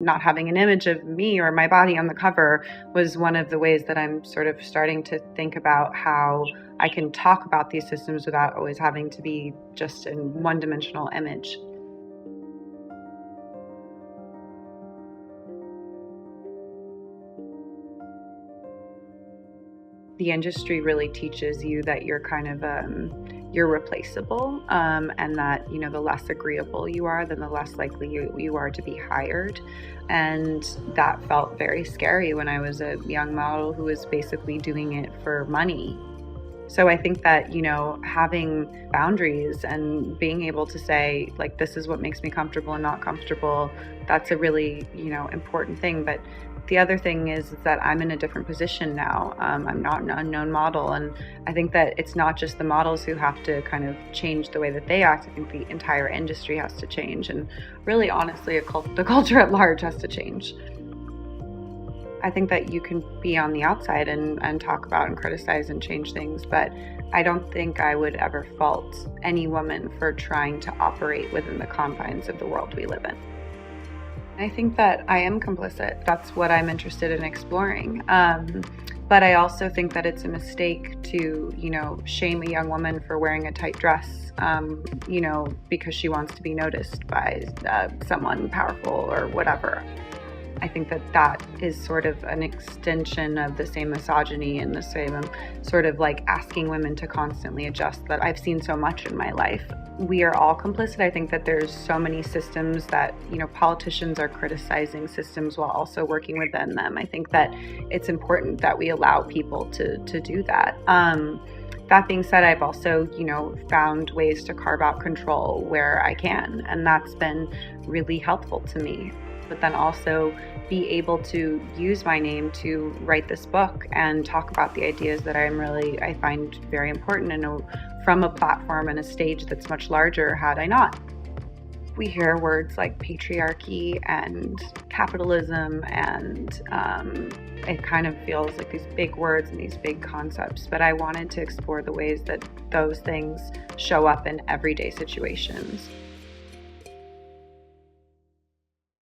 Not having an image of me or my body on the cover was one of the ways that I'm sort of starting to think about how I can talk about these systems without always having to be just in one-dimensional image. The industry really teaches you that you're kind of you're replaceable, and that, you know, the less agreeable you are, then the less likely you are to be hired. And that felt very scary when I was a young model who was basically doing it for money. So I think that, you know, having boundaries and being able to say, like, this is what makes me comfortable and not comfortable, that's a really, you know, important thing. But the other thing is that I'm in a different position now. I'm not an unknown model. And I think that it's not just the models who have to kind of change the way that they act. I think the entire industry has to change. And really, honestly, the culture at large has to change. I think that you can be on the outside and talk about and criticize and change things, but I don't think I would ever fault any woman for trying to operate within the confines of the world we live in. I think that I am complicit. That's what I'm interested in exploring. But I also think that it's a mistake to, you know, shame a young woman for wearing a tight dress, you know, because she wants to be noticed by someone powerful or whatever. I think that that is sort of an extension of the same misogyny and the same sort of like asking women to constantly adjust that I've seen so much in my life. We are all complicit. I think that there's so many systems that, you know, politicians are criticizing systems while also working within them. I think that it's important that we allow people to do that. That being said, I've also, you know, found ways to carve out control where I can, and that's been really helpful to me. But then also be able to use my name to write this book and talk about the ideas that I find very important, and from a platform and a stage that's much larger had I not. We hear words like patriarchy and capitalism, and it kind of feels like these big words and these big concepts, but I wanted to explore the ways that those things show up in everyday situations.